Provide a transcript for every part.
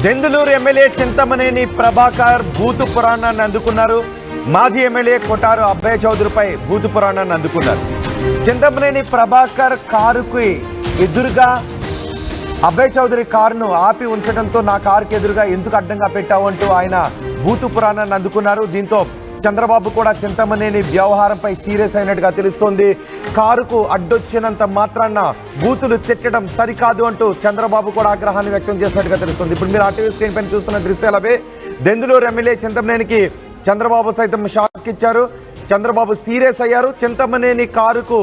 Denduluru MLA Chintamaneni Prabhakar బూతు పురాణాన్ని అందుకున్నారు. మాజీ ఎమ్మెల్యే కొటారు అబ్బయ్య చౌదరిపై బూతు పురాణాన్ని అందుకున్నారు. చింతమనేని ప్రభాకర్ కారుకి ఎదురుగా అబ్బయ్య చౌదరి కారును ఆపి ఉంచడంతో నా కారుకి ఎదురుగా ఎందుకు అడ్డంగా పెట్టావు అంటూ ఆయన బూతు పురాణాన్ని అందుకున్నారు. దీంతో చంద్రబాబు కూడా చింతమనేని వ్యవహారంపై సీరియస్ అయినట్టుగా తెలుస్తోంది. కారుకు అడ్డొచ్చినంత మాత్రాన బూతులు తిట్టడం సరికాదు అంటూ చంద్రబాబు కూడా ఆగ్రహాన్ని వ్యక్తం చేసినట్టుగా తెలుస్తుంది. ఇప్పుడు మీరు ఆర్టీవీ స్క్రీన్ పైన చూస్తున్న దృశ్యాలవే. దెందులూరు ఎమ్మెల్యే చింతమనేనికి చంద్రబాబు సైతం షాక్ ఇచ్చారు. చంద్రబాబు సీరియస్ అయ్యారు. చింతమనేని కారుకు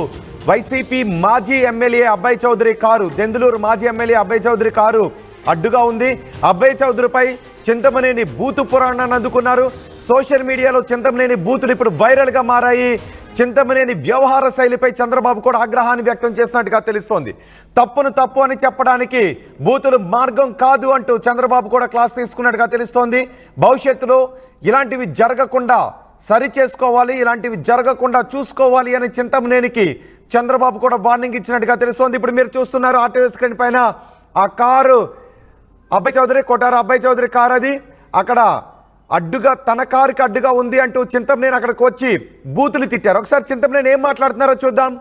వైసీపీ మాజీ ఎమ్మెల్యే అబ్బయ్య చౌదరి కారు, దెందులూరు మాజీ ఎమ్మెల్యే అబ్బయ్య చౌదరి కారు అడ్డుగా ఉంది. అబ్బయ్య చౌదరిపై చింతమనేని బూతు పురాణాన్ని అందుకున్నారు. సోషల్ మీడియాలో చింతమనేని బూతులు ఇప్పుడు వైరల్గా మారాయి. చింతమనేని వ్యవహార శైలిపై చంద్రబాబు కూడా ఆగ్రహాన్ని వ్యక్తం చేసినట్టుగా తెలుస్తోంది. తప్పును తప్పు అని చెప్పడానికి బూతులు మార్గం కాదు అంటూ చంద్రబాబు కూడా క్లాస్ తీసుకున్నట్టుగా తెలుస్తోంది. భవిష్యత్తులో ఇలాంటివి జరగకుండా సరి చేసుకోవాలి, ఇలాంటివి జరగకుండా చూసుకోవాలి అని చింతమనేనికి చంద్రబాబు కూడా వార్నింగ్ ఇచ్చినట్టుగా తెలుస్తోంది. ఇప్పుడు మీరు చూస్తున్నారు ఆర్టీవీ స్క్రీన్ పైన ఆ కారు అబ్బయ్య చౌదరి, కొటారు అబ్బయ్య చౌదరి కారు. అది అక్కడ అడ్డుగా, తన కారుకి అడ్డుగా ఉంది అంటూ చింతమనేని అక్కడికి వచ్చి బూతులు తిట్టారు. ఒకసారి చింతమనేని ఏం మాట్లాడుతున్నారో చూద్దాం.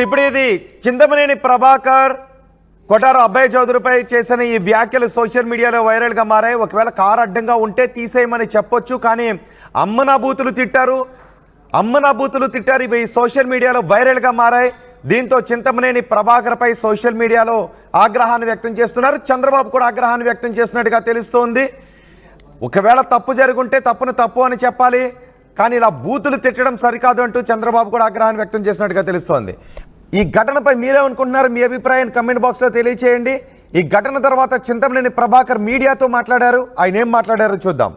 ఇప్పుడు ఇది చింతమనేని ప్రభాకర్ కొటారు అబ్బయ్య చౌదరిపై చేసిన ఈ వ్యాఖ్యలు సోషల్ మీడియాలో వైరల్గా మారాయి. ఒకవేళ కారు అడ్డంగా ఉంటే తీసేయమని చెప్పొచ్చు, కానీ అమ్మనా బూతులు తిట్టారు, ఇవి సోషల్ మీడియాలో వైరల్గా మారాయి. దీంతో చింతమనేని ప్రభాకర్పై సోషల్ మీడియాలో ఆగ్రహాన్ని వ్యక్తం చేస్తున్నారు. చంద్రబాబు కూడా ఆగ్రహాన్ని వ్యక్తం చేస్తున్నట్టుగా తెలుస్తోంది. ఒకవేళ తప్పు జరుగుంటే తప్పును తప్పు అని చెప్పాలి, కానీ ఇలా బూతులు తిట్టడం సరికాదు అంటూ చంద్రబాబు కూడా ఆగ్రహాన్ని వ్యక్తం చేసినట్టుగా తెలుస్తోంది. ఈ ఘటనపై మీరేమనుకుంటున్నారు? మీ అభిప్రాయాన్ని కమెంట్ బాక్స్లో తెలియచేయండి. ఈ ఘటన తర్వాత చింతమనేని ప్రభాకర్ మీడియాతో మాట్లాడారు. ఆయన ఏం మాట్లాడారో చూద్దాం.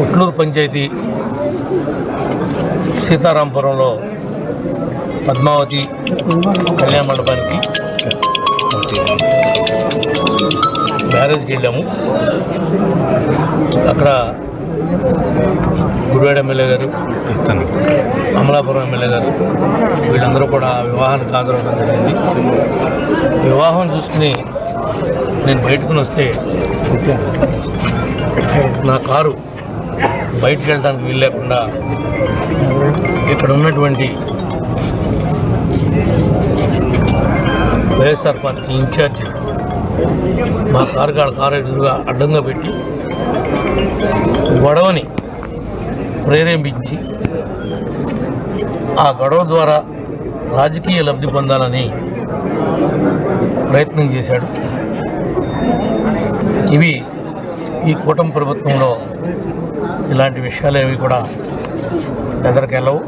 ఉట్లూరు పంచాయతీ సీతారాంపురంలో పద్మావతి కళ్యాణ మండపానికి మ్యారేజ్కి వెళ్ళాము. అక్కడ గుడివాడ ఎమ్మెల్యే గారు, అమలాపురం ఎమ్మెల్యే గారు వీళ్ళందరూ కూడా వివాహానికి హాజరవడం జరిగింది. వివాహం చూసుకుని నేను బయటకుని వస్తే నా కారు బయటకు వెళ్ళడానికి వీలు లేకుండా ఇక్కడ ఉన్నటువంటి వైఎస్ఆర్ పార్టీ ఇన్ఛార్జి మా కారు ఎదురుగా అడ్డంగా పెట్టి గొడవని ప్రేరేపించి ఆ గొడవ ద్వారా రాజకీయ లబ్ధి పొందాలని ప్రయత్నం చేశాడు. ఇవి ఈ కూటమి ప్రభుత్వంలో ఇలాంటి విషయాలు ఏవి కూడా ఎదరికెళ్ళవు.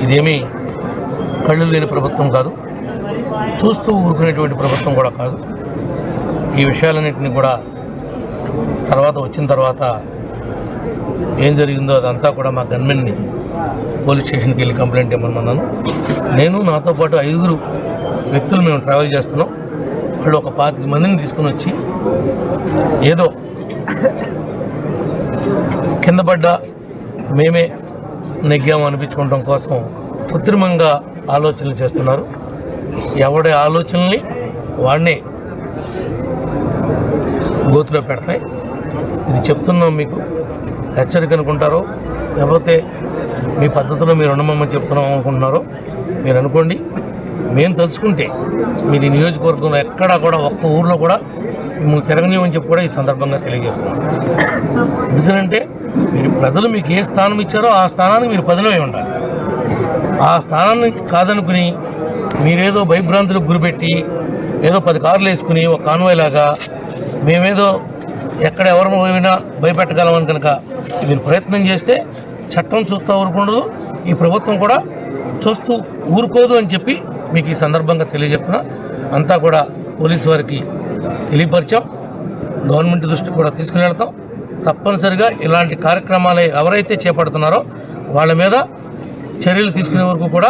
ఇదేమీ కళ్ళు లేని ప్రభుత్వం కాదు, చూస్తూ ఊరుకునేటువంటి ప్రభుత్వం కూడా కాదు. ఈ విషయాలన్నింటినీ కూడా వచ్చిన తర్వాత ఏం జరిగిందో అదంతా కూడా మా గన్మెన్ని పోలీస్ స్టేషన్కి వెళ్ళి కంప్లైంట్ ఇవ్వమన్నాను. నేను నాతో పాటు 5 వ్యక్తులు మేము ట్రావెల్ చేస్తున్నాం. వాళ్ళు ఒక 25 మందిని తీసుకుని వచ్చి ఏదో కింద పడ్డ మేమే నెగ్గాము అనిపించుకోవడం కోసం కృత్రిమంగా ఆలోచనలు చేస్తున్నారు. ఎవడి ఆలోచనల్ని వాడిని గోతులో పెడతాయి. ఇది చెప్తున్నాం, మీకు హెచ్చరిక అనుకుంటారో లేకపోతే మీ పద్ధతిలో మీరు ఉండమని చెప్తున్నాం అనుకుంటున్నారో మీరు అనుకోండి. మేము తెలుసుకుంటే మీరు ఈ నియోజకవర్గంలో ఎక్కడా కూడా ఒక్క ఊర్లో కూడా మిమ్మల్ని తిరగనివ్వని చెప్పి కూడా ఈ సందర్భంగా తెలియజేస్తున్నాం. ఎందుకంటే మీరు ప్రజలు మీకు ఏ స్థానం ఇచ్చారో ఆ స్థానానికి మీరు పదిలమై ఉండాలి. ఆ స్థానాన్ని కాదనుకుని మీరేదో భయభ్రాంతులకు గురిపెట్టి ఏదో 10 కార్లు వేసుకుని ఒక కాన్వాయ్ లాగా మేమేదో ఎక్కడ ఎవరు పోయినా భయపెట్టగలమని కనుక మీరు ప్రయత్నం చేస్తే చట్టం చూస్తూ ఊరుకుండదు, ఈ ప్రభుత్వం కూడా చూస్తూ ఊరుకోదు అని చెప్పి మీకు ఈ సందర్భంగా తెలియజేస్తున్నా. అంతా కూడా పోలీసు వారికి తెలియపరిచాం. గవర్నమెంట్ దృష్టికి కూడా తీసుకుని వెళ్తాం. తప్పనిసరిగా ఇలాంటి కార్యక్రమాలు ఎవరైతే చేపడుతున్నారో వాళ్ళ మీద చర్యలు తీసుకునే వరకు కూడా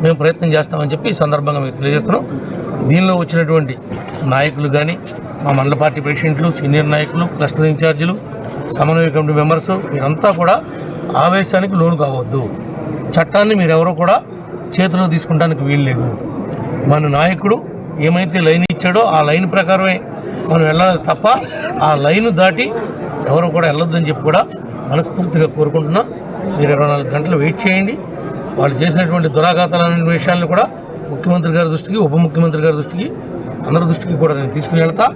మేము ప్రయత్నం చేస్తామని చెప్పి ఈ సందర్భంగా మీకు తెలియజేస్తున్నాం. దీనిలో వచ్చినటువంటి నాయకులు కానీ, మా మండల పార్టీ ప్రెసిడెంట్లు, సీనియర్ నాయకులు, క్లస్టర్ ఇన్ఛార్జీలు, సమన్వయ కమిటీ మెంబర్స్, మీరంతా కూడా ఆవేశానికి లోను కావద్దు. చట్టాన్ని మీరెవరూ కూడా చేతిలో తీసుకుంటానికి వీల్లేదు. మన నాయకుడు ఏమైతే లైన్ ఇచ్చాడో ఆ లైన్ ప్రకారమే మనం వెళ్ళాలి తప్ప ఆ లైన్ దాటి ఎవరు కూడా వెళ్ళొద్దని చెప్పి కూడా మనస్ఫూర్తిగా కోరుకుంటున్నా. మీరు 24 గంటలు వెయిట్ చేయండి. వాళ్ళు చేసినటువంటి దురాఘాతాలనే విషయాలను కూడా ముఖ్యమంత్రి గారి దృష్టికి, ఉప ముఖ్యమంత్రి గారి దృష్టికి, అందరి దృష్టికి కూడా నేను తీసుకుని వెళ్తా.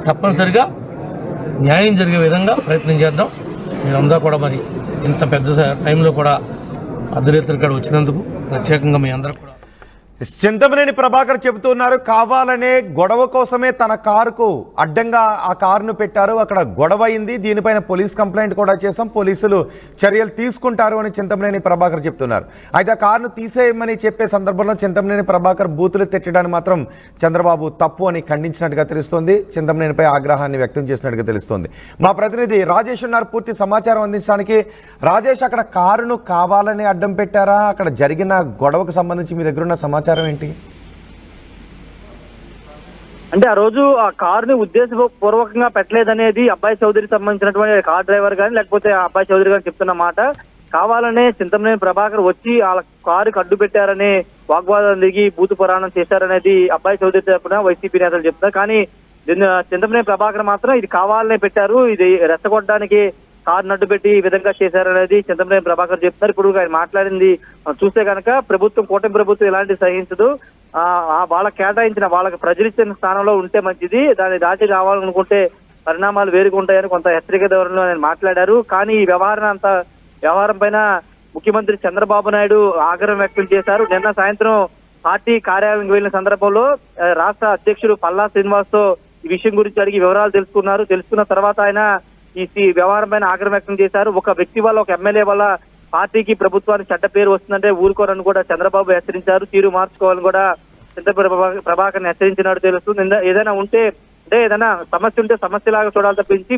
తప్పనిసరిగా న్యాయం జరిగే విధంగా ప్రయత్నం చేద్దాం. మీరంతా కూడా మరి ఇంత పెద్ద టైంలో కూడా అర్ధరాత్రి కాడ వచ్చినందుకు ప్రత్యేకంగా మీ అందరూ కూడా. చింతమనేని ప్రభాకర్ చెబుతున్నారు, కావాలనే గొడవ కోసమే తన కారుకు అడ్డంగా ఆ కారును పెట్టారు, అక్కడ గొడవ అయింది, దీనిపైన పోలీస్ కంప్లైంట్ కూడా చేశాం, పోలీసులు చర్యలు తీసుకుంటారు అని చింతమనేని ప్రభాకర్ చెప్తున్నారు. అయితే ఆ కారును తీసేయమని చెప్పే సందర్భంలో చింతమనేని ప్రభాకర్ బూతులు తిట్టడాన్ని మాత్రం చంద్రబాబు తప్పు అని ఖండించినట్టుగా తెలుస్తోంది. చింతమనేనిపై ఆగ్రహాన్ని వ్యక్తం చేసినట్టుగా తెలుస్తోంది. మా ప్రతినిధి రాజేష్ ఉన్నారు పూర్తి సమాచారం అందించడానికి. రాజేష్, అక్కడ కారును కావాలని అడ్డం పెట్టారా? అక్కడ జరిగిన గొడవకు సంబంధించి మీ దగ్గర ఉన్న సమాచారం ఏంటి? అంటే ఆ రోజు ఆ కారుని ఉద్దేశపూర్వకంగా పెట్టలేదనేది అబ్బాయి చౌదరి సంబంధించినటువంటి కార్ డ్రైవర్ కానీ లేకపోతే ఆ అబ్బాయి చౌదరి గారు చెప్తున్న మాట. కావాలనే చింతమనేని ప్రభాకర్ వచ్చి వాళ్ళ కారుకి అడ్డు పెట్టారని వాగ్వాదం దిగి బూతు పురాణం చేశారనేది అబ్బాయి చౌదరి తరపున వైసీపీ నేతలు చెప్తున్నారు. కానీ చింతమనేని ప్రభాకర్ మాత్రం ఇది కావాలనే పెట్టారు, ఇది రెచ్చగొట్టడానికి కారు నడ్డు పెట్టి ఈ విధంగా చేశారనేది చింతమనేని ప్రభాకర్ చెప్తారు. ఇప్పుడు ఆయన మాట్లాడింది చూస్తే కనుక ప్రభుత్వం, కూటమి ప్రభుత్వం ఇలాంటి సహించదు, వాళ్ళకి కేటాయించిన, వాళ్ళకి ప్రజలు ఇచ్చిన స్థానంలో ఉంటే మంచిది, దాన్ని దాటి రావాలనుకుంటే పరిణామాలు వేరుగా ఉంటాయని కొంత హెచ్చరిక ధోరణిలో ఆయన మాట్లాడారు. కానీ ఈ వ్యవహారం పైన ముఖ్యమంత్రి చంద్రబాబు నాయుడు ఆగ్రహం వ్యక్తం చేశారు. నిన్న సాయంత్రం పార్టీ కార్యాలయానికి వెళ్లిన సందర్భంలో రాష్ట్ర అధ్యక్షుడు పల్లా శ్రీనివాస్ తో ఈ విషయం గురించి అడిగి వివరాలు తెలుసుకున్నారు. తెలుసుకున్న తర్వాత ఆయన ఈ వ్యవహారం పైన ఆగ్రహం వ్యక్తం చేశారు. ఒక వ్యక్తి వల్ల, ఒక ఎమ్మెల్యే వల్ల పార్టీకి, ప్రభుత్వానికి చెడ్డ పేరు వస్తుందంటే ఊరుకోరని కూడా చంద్రబాబు హెచ్చరించారు. తీరు మార్చుకోవాలని కూడా ప్రభాకర్ని హెచ్చరించినట్టు తెలుస్తుంది. ఏదైనా ఉంటే అంటే ఏదైనా సమస్య ఉంటే సమస్యలాగా చూడాలి తప్పించి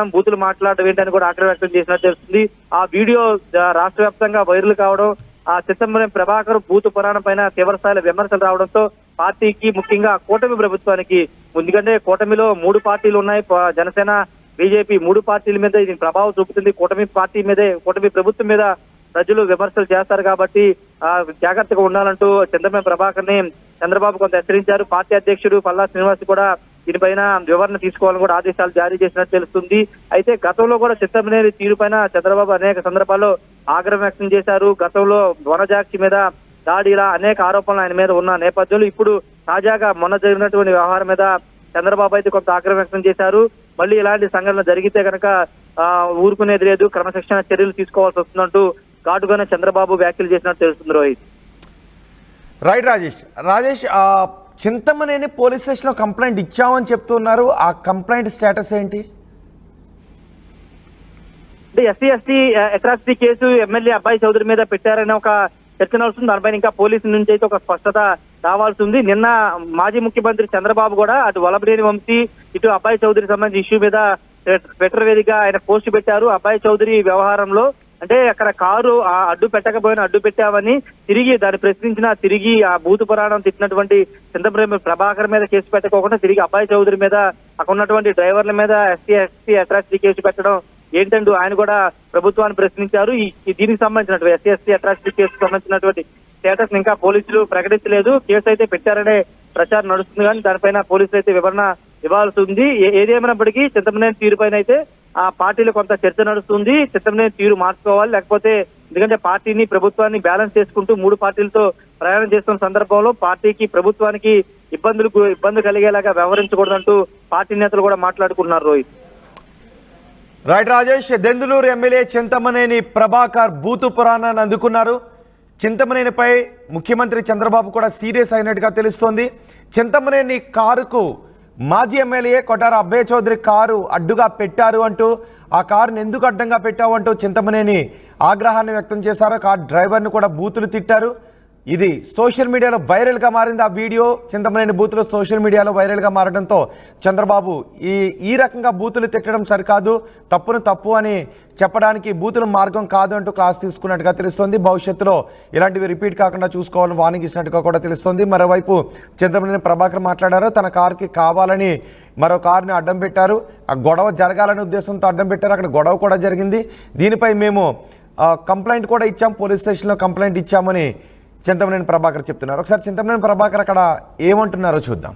బూతులు మాట్లాడడం ఏంటని కూడా ఆగ్రహం వ్యక్తం చేసినట్టు తెలుస్తుంది. ఆ వీడియో రాష్ట్ర వ్యాప్తంగా వైరల్ కావడం, ఆ చింతమనేని ప్రభాకర్ బూతు పురాణం పైన తీవ్రస్థాయిలో విమర్శలు రావడంతో పార్టీకి, ముఖ్యంగా కూటమి ప్రభుత్వానికి, ఎందుకంటే కూటమిలో 3 పార్టీలు ఉన్నాయి, జనసేన, బీజేపీ, 3 పార్టీల మీద ఇది ప్రభావం చూపుతుంది. కూటమి ప్రభుత్వం మీద ప్రజలు విమర్శలు చేస్తారు కాబట్టి జాగ్రత్తగా ఉండాలంటూ చింతమనేని ప్రభాకర్ ని చంద్రబాబు కొంత హెచ్చరించారు. పార్టీ అధ్యక్షుడు పల్లా శ్రీనివాస్ కూడా దీనిపైన వివరణ తీసుకోవాలని కూడా ఆదేశాలు జారీ చేసినట్టు తెలుస్తుంది. అయితే గతంలో కూడా చింతమనేని తీరు పైన చంద్రబాబు అనేక సందర్భాల్లో ఆగ్రహం వ్యక్తం చేశారు. గతంలో వనజాక్షి మీద దాడి, ఇలా అనేక ఆరోపణలు ఆయన మీద ఉన్న నేపథ్యంలో ఇప్పుడు తాజాగా మొన్న జరిగినటువంటి వ్యవహారం మీద చంద్రబాబు అయితే కొంత ఆగ్రహం వ్యక్తం చేశారు. మళ్ళీ ఇలాంటి సంఘటనలు జరిగితే కనుక ఊరుకునేది లేదు, క్రమశిక్షణ చర్యలు తీసుకోవాల్సి వస్తుందంటూ ఘాటుగానే చంద్రబాబు వ్యాఖ్యలు చేసినట్టు తెలుస్తుంది. రోహిత్. రైట్ రాజేష్, చింతమనేని పోలీస్ స్టేషన్లో కంప్లైంట్ ఇచ్చామని చెప్తున్నారు. ఆ కంప్లైంట్ స్టేటస్ ఏంటి? అంటే ఎస్సీ అట్రాసిటీ కేసు ఎమ్మెల్యే అబ్బాయి చౌదరి మీద పెట్టారనే ఒక చర్చ నడుస్తుంది. దానిపైన ఇంకా పోలీసుల నుంచి అయితే ఒక స్పష్టత రావాల్సి ఉంది. నిన్న మాజీ ముఖ్యమంత్రి చంద్రబాబు కూడా అటు వలభనేని వంశీ, ఇటు అబ్బాయి చౌదరి సంబంధించిన ఇష్యూ మీద ట్విట్టర్ వేదికగా ఆయన పోస్ట్ పెట్టారు. అబ్బాయి చౌదరి వ్యవహారంలో అంటే అక్కడ కారు అడ్డు పెట్టకపోయినా అడ్డు పెట్టామని తిరిగి దాన్ని ప్రశ్నించినా తిరిగి ఆ బూతు పురాణం తిట్టినటువంటి చింతమనేని ప్రభాకర్ మీద కేసు పెట్టకోకుండా తిరిగి అబ్బాయి చౌదరి మీద, అక్కడ ఉన్నటువంటి డ్రైవర్ల మీద ఎస్సీ అట్రాసిటీ కేసు పెట్టడం ఏంటంటూ ఆయన కూడా ప్రభుత్వాన్ని ప్రశ్నించారు. దీనికి సంబంధించినటువంటి ఎస్సీ అట్రాసిటీ కేసుకు సంబంధించినటువంటి స్టేటస్ ఇంకా పోలీసులు ప్రకటించలేదు. కేసు అయితే పెట్టారనే ప్రచారం నడుస్తుంది, కానీ దానిపైన పోలీసులు అయితే వివరణ ఇవ్వాల్సి ఉంది. ఏదేమైనప్పటికీ చింతమనేని తీరు పైన అయితే ఆ పార్టీలో కొంత చర్చ నడుస్తుంది. చింతమనేని తీరు మార్చుకోవాలి, లేకపోతే ఎందుకంటే పార్టీని, ప్రభుత్వాన్ని బ్యాలెన్స్ చేసుకుంటూ 3 పార్టీలతో ప్రయాణం చేస్తున్న సందర్భంలో పార్టీకి, ప్రభుత్వానికి ఇబ్బంది కలిగేలాగా వ్యవహరించకూడదంటూ పార్టీ నేతలు కూడా మాట్లాడుకుంటున్నారు. రోహిత్. రైట్ రాజేష్, దెందులూరు ఎమ్మెల్యే చింతమనేని ప్రభాకర్ బూతు పురాణాన్ని అందుకున్నారు. చింతమనేనిపై ముఖ్యమంత్రి చంద్రబాబు కూడా సీరియస్ అయినట్టుగా తెలుస్తోంది. చింతమనేని కారుకు మాజీ ఎమ్మెల్యే కొటార అబ్బయ్య చౌదరి కారు అడ్డుగా పెట్టారు అంటూ, ఆ కారును ఎందుకు అడ్డంగా పెట్టావు అంటూ చింతమనేని ఆగ్రహాన్ని వ్యక్తం చేశారు. కారు డ్రైవర్ను కూడా బూతులు తిట్టారు. ఇది సోషల్ మీడియాలో వైరల్గా మారింది. ఆ వీడియో చింతమనేని బూతులు సోషల్ మీడియాలో వైరల్గా మారడంతో చంద్రబాబు ఈ రకంగా బూతులు తిట్టడం సరికాదు, తప్పును తప్పు అని చెప్పడానికి బూతుల మార్గం కాదు అంటూ క్లాస్ తీసుకున్నట్టుగా తెలుస్తోంది. భవిష్యత్తులో ఇలాంటివి రిపీట్ కాకుండా చూసుకోవాలని వార్నింగ్ ఇచ్చినట్టుగా కూడా తెలుస్తోంది. మరోవైపు చింతమనేని ప్రభాకర్ మాట్లాడారు, తన కారుకి కావాలని మరో కారుని అడ్డం పెట్టారు, ఆ గొడవ జరగాలనే ఉద్దేశంతో అడ్డం పెట్టారు. అక్కడ గొడవ కూడా జరిగింది. దీనిపై మేము కంప్లైంట్ కూడా ఇచ్చాం, పోలీస్ స్టేషన్లో కంప్లైంట్ ఇచ్చామని చింతమనేని ప్రభాకర్ చెప్తున్నారు. ఒకసారి చింతమనేని ప్రభాకర్ అక్కడ ఏమంటున్నారో చూద్దాం.